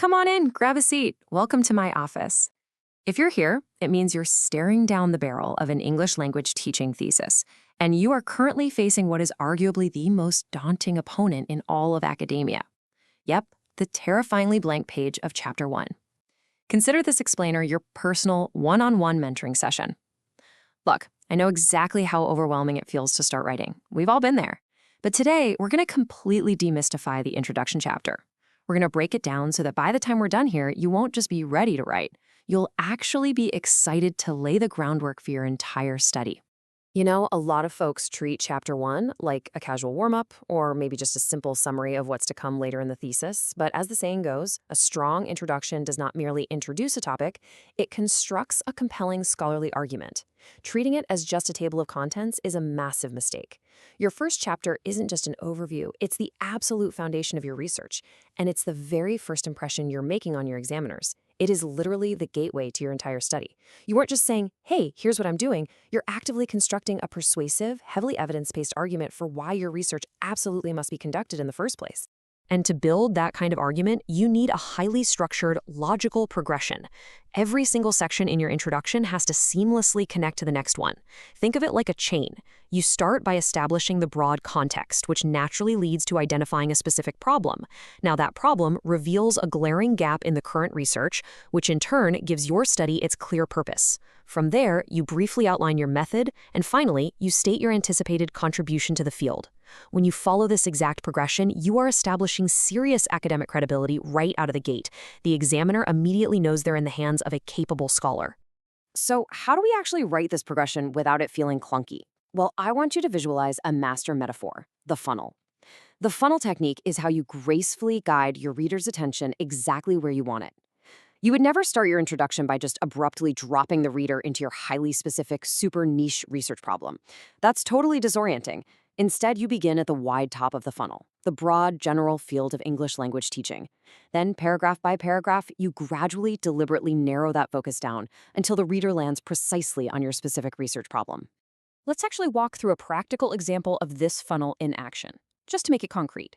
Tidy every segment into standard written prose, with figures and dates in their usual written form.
Come on in, grab a seat. Welcome to my office. If you're here, it means you're staring down the barrel of an English language teaching thesis, and you are currently facing what is arguably the most daunting opponent in all of academia. Yep, the terrifyingly blank page of Chapter 1. Consider this explainer your personal one-on-one mentoring session. Look, I know exactly how overwhelming it feels to start writing. We've all been there. But today, we're going to completely demystify the introduction chapter. We're going to break it down so that by the time we're done here, you won't just be ready to write. You'll actually be excited to lay the groundwork for your entire study. You know, a lot of folks treat Chapter 1 like a casual warm-up or maybe just a simple summary of what's to come later in the thesis. But as the saying goes, a strong introduction does not merely introduce a topic, it constructs a compelling scholarly argument. Treating it as just a table of contents is a massive mistake. Your first chapter isn't just an overview, it's the absolute foundation of your research, and it's the very first impression you're making on your examiners. It is literally the gateway to your entire study. You weren't just saying, hey, here's what I'm doing. You're actively constructing a persuasive, heavily evidence-based argument for why your research absolutely must be conducted in the first place. And to build that kind of argument, you need a highly structured, logical progression. Every single section in your introduction has to seamlessly connect to the next one. Think of it like a chain. You start by establishing the broad context, which naturally leads to identifying a specific problem. Now, that problem reveals a glaring gap in the current research, which in turn gives your study its clear purpose. From there, you briefly outline your method, and finally, you state your anticipated contribution to the field. When you follow this exact progression, you are establishing serious academic credibility right out of the gate. The examiner immediately knows they're in the hands of a capable scholar. So how do we actually write this progression without it feeling clunky? Well, I want you to visualize a master metaphor, the funnel. The funnel technique is how you gracefully guide your reader's attention exactly where you want it. You would never start your introduction by just abruptly dropping the reader into your highly specific, super niche research problem. That's totally disorienting. Instead, you begin at the wide top of the funnel, the broad, general field of English language teaching. Then, paragraph by paragraph, you gradually, deliberately narrow that focus down until the reader lands precisely on your specific research problem. Let's actually walk through a practical example of this funnel in action, just to make it concrete.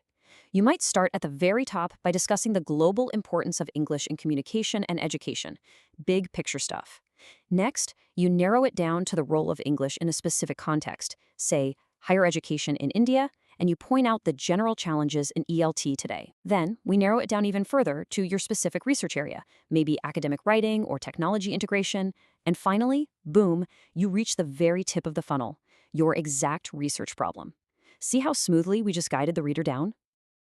You might start at the very top by discussing the global importance of English in communication and education, big picture stuff. Next, you narrow it down to the role of English in a specific context, say, higher education in India, and you point out the general challenges in ELT today. Then, we narrow it down even further to your specific research area, maybe academic writing or technology integration. And finally, boom, you reach the very tip of the funnel, your exact research problem. See how smoothly we just guided the reader down?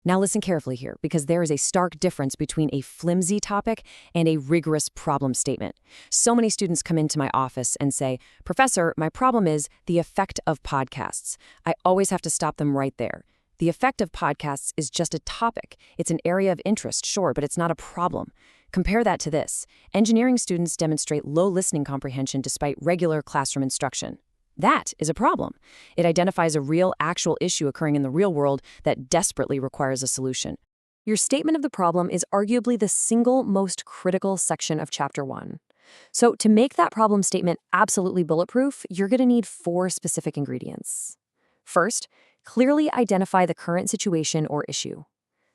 Now listen carefully here, because there is a stark difference between a flimsy topic and a rigorous problem statement. So many students come into my office and say, Professor, my problem is the effect of podcasts. I always have to stop them right there. The effect of podcasts is just a topic. It's an area of interest, sure, but it's not a problem. Compare that to this. Engineering students demonstrate low listening comprehension despite regular classroom instruction. That is a problem. It identifies a real, actual issue occurring in the real world that desperately requires a solution. Your statement of the problem is arguably the single most critical section of Chapter 1. So to make that problem statement absolutely bulletproof, you're going to need 4 specific ingredients. First, clearly identify the current situation or issue.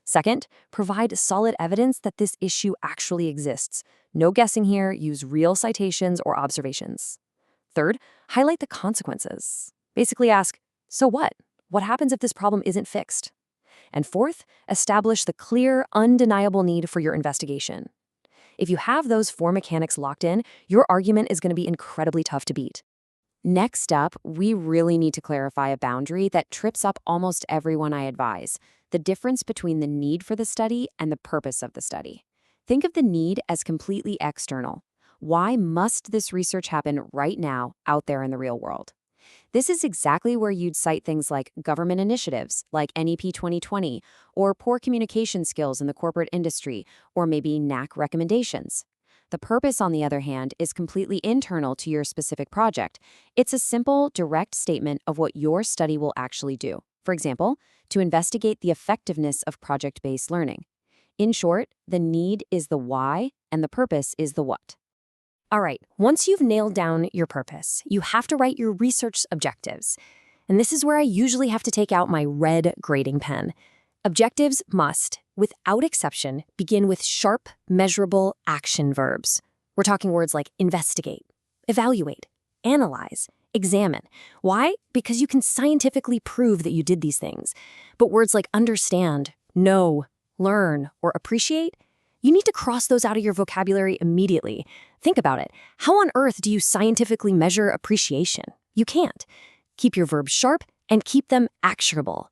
Second, provide solid evidence that this issue actually exists. No guessing here, use real citations or observations. Third, highlight the consequences. Basically ask, so what? What happens if this problem isn't fixed? And fourth, establish the clear, undeniable need for your investigation. If you have those 4 mechanics locked in, your argument is going to be incredibly tough to beat. Next up, we really need to clarify a boundary that trips up almost everyone I advise, the difference between the need for the study and the purpose of the study. Think of the need as completely external. Why must this research happen right now out there in the real world? This is exactly where you'd cite things like government initiatives, like NEP 2020, or poor communication skills in the corporate industry, or maybe NAC recommendations. The purpose, on the other hand, is completely internal to your specific project. It's a simple, direct statement of what your study will actually do. For example, to investigate the effectiveness of project-based learning. In short, the need is the why, and the purpose is the what. All right, once you've nailed down your purpose, you have to write your research objectives. And this is where I usually have to take out my red grading pen. Objectives must without exception, begin with sharp, measurable action verbs. We're talking words like investigate, evaluate, analyze, examine. Why? Because you can scientifically prove that you did these things. But words like understand, know, learn, or appreciate, you need to cross those out of your vocabulary immediately. Think about it. How on earth do you scientifically measure appreciation? You can't. Keep your verbs sharp and keep them actionable.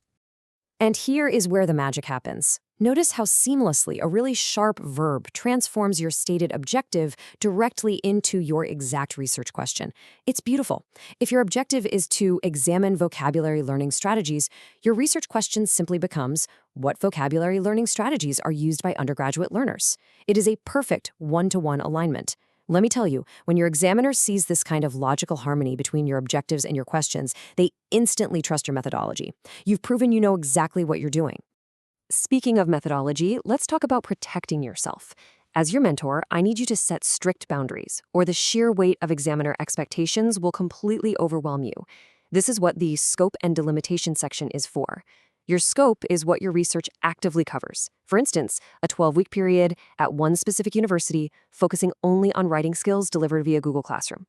And here is where the magic happens. Notice how seamlessly a really sharp verb transforms your stated objective directly into your exact research question. It's beautiful. If your objective is to examine vocabulary learning strategies, your research question simply becomes, what vocabulary learning strategies are used by undergraduate learners? It is a perfect one-to-one alignment. Let me tell you, when your examiner sees this kind of logical harmony between your objectives and your questions, they instantly trust your methodology. You've proven you know exactly what you're doing. Speaking of methodology, let's talk about protecting yourself. As your mentor, I need you to set strict boundaries, or the sheer weight of examiner expectations will completely overwhelm you. This is what the scope and delimitation section is for. Your scope is what your research actively covers. For instance, a 12-week period at one specific university, focusing only on writing skills delivered via Google Classroom.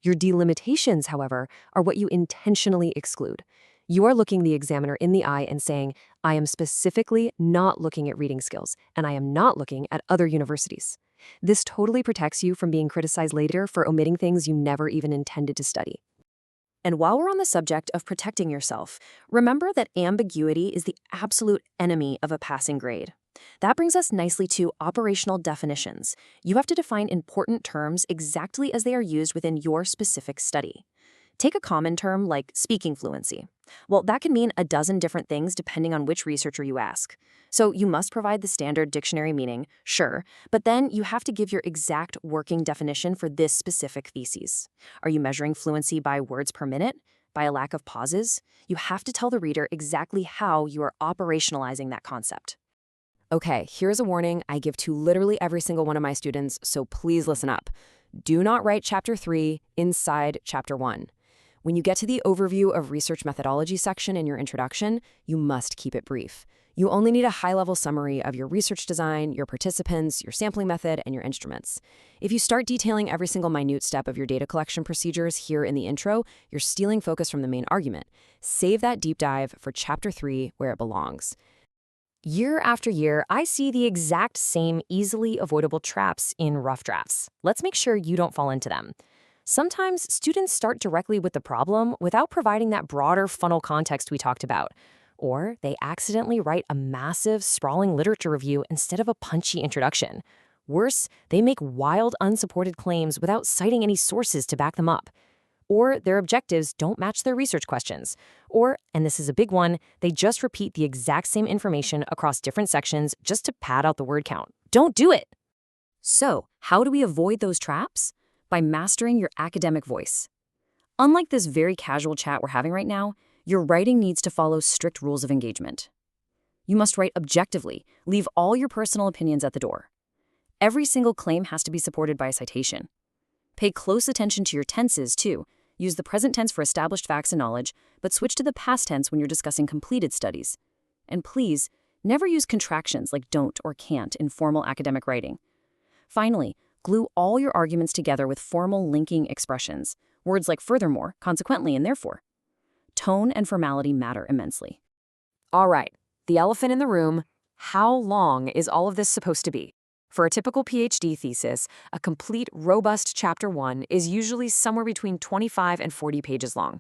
Your delimitations, however, are what you intentionally exclude. You are looking the examiner in the eye and saying, I am specifically not looking at reading skills, and I am not looking at other universities. This totally protects you from being criticized later for omitting things you never even intended to study. And while we're on the subject of protecting yourself, remember that ambiguity is the absolute enemy of a passing grade. That brings us nicely to operational definitions. You have to define important terms exactly as they are used within your specific study. Take a common term like speaking fluency. Well, that can mean a dozen different things depending on which researcher you ask. So you must provide the standard dictionary meaning, sure, but then you have to give your exact working definition for this specific thesis. Are you measuring fluency by words per minute? By a lack of pauses? You have to tell the reader exactly how you are operationalizing that concept. Okay, here's a warning I give to literally every single one of my students, so please listen up. Do not write Chapter 3 inside Chapter 1. When you get to the overview of research methodology section in your introduction, you must keep it brief. You only need a high-level summary of your research design, your participants, your sampling method, and your instruments. If you start detailing every single minute step of your data collection procedures here in the intro, you're stealing focus from the main argument. Save that deep dive for Chapter 3 where it belongs. Year after year, I see the exact same easily avoidable traps in rough drafts. Let's make sure you don't fall into them. Sometimes students start directly with the problem without providing that broader funnel context we talked about. Or they accidentally write a massive, sprawling literature review instead of a punchy introduction. Worse, they make wild, unsupported claims without citing any sources to back them up. Or their objectives don't match their research questions. Or, and this is a big one, they just repeat the exact same information across different sections just to pad out the word count. Don't do it! So, how do we avoid those traps? By mastering your academic voice. Unlike this very casual chat we're having right now, your writing needs to follow strict rules of engagement. You must write objectively, leave all your personal opinions at the door. Every single claim has to be supported by a citation. Pay close attention to your tenses, too. Use the present tense for established facts and knowledge, but switch to the past tense when you're discussing completed studies. And please, never use contractions like don't or can't in formal academic writing. Finally, glue all your arguments together with formal linking expressions, words like furthermore, consequently, and therefore. Tone and formality matter immensely. All right, the elephant in the room. How long is all of this supposed to be? For a typical PhD thesis, a complete, robust Chapter 1 is usually somewhere between 25 and 40 pages long.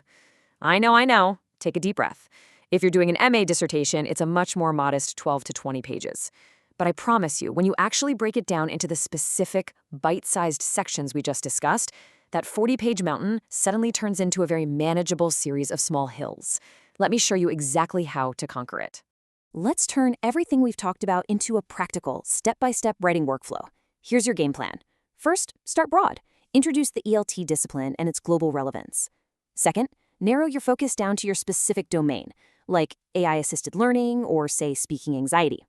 I know. Take a deep breath. If you're doing an MA dissertation, it's a much more modest 12 to 20 pages. But I promise you, when you actually break it down into the specific, bite-sized sections we just discussed, that 40-page mountain suddenly turns into a very manageable series of small hills. Let me show you exactly how to conquer it. Let's turn everything we've talked about into a practical, step-by-step writing workflow. Here's your game plan. First, start broad. Introduce the ELT discipline and its global relevance. Second, narrow your focus down to your specific domain, like AI-assisted learning or, say, speaking anxiety.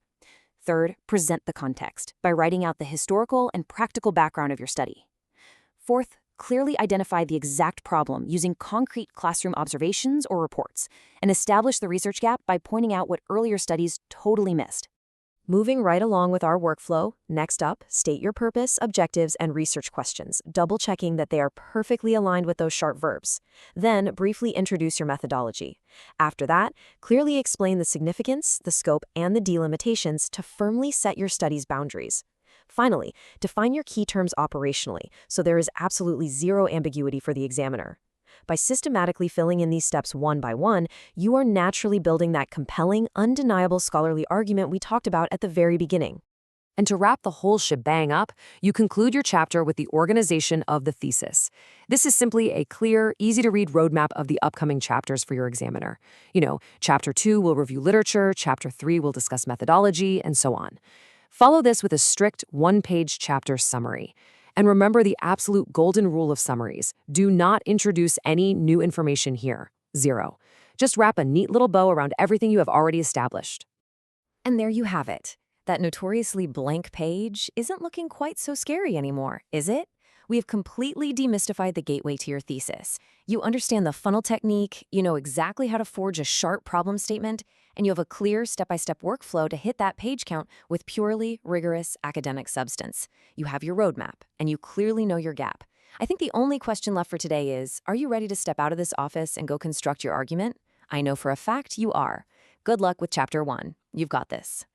Third, present the context by writing out the historical and practical background of your study. Fourth, clearly identify the exact problem using concrete classroom observations or reports, and establish the research gap by pointing out what earlier studies totally missed. Moving right along with our workflow, next up, state your purpose, objectives, and research questions, double-checking that they are perfectly aligned with those sharp verbs. Then, briefly introduce your methodology. After that, clearly explain the significance, the scope, and the delimitations to firmly set your study's boundaries. Finally, define your key terms operationally, so there is absolutely zero ambiguity for the examiner. By systematically filling in these steps one by one, you are naturally building that compelling, undeniable scholarly argument we talked about at the very beginning. And to wrap the whole shebang up, you conclude your chapter with the organization of the thesis. This is simply a clear, easy-to-read roadmap of the upcoming chapters for your examiner. Chapter 2 will review literature, Chapter 3 will discuss methodology, and so on. Follow this with a strict one-page chapter summary. And remember the absolute golden rule of summaries. Do not introduce any new information here. Zero. Just wrap a neat little bow around everything you have already established. And there you have it. That notoriously blank page isn't looking quite so scary anymore, is it? We have completely demystified the gateway to your thesis. You understand the funnel technique, you know exactly how to forge a sharp problem statement, and you have a clear step-by-step workflow to hit that page count with purely rigorous academic substance. You have your roadmap, and you clearly know your gap. I think the only question left for today is, are you ready to step out of this office and go construct your argument? I know for a fact you are. Good luck with Chapter 1. You've got this.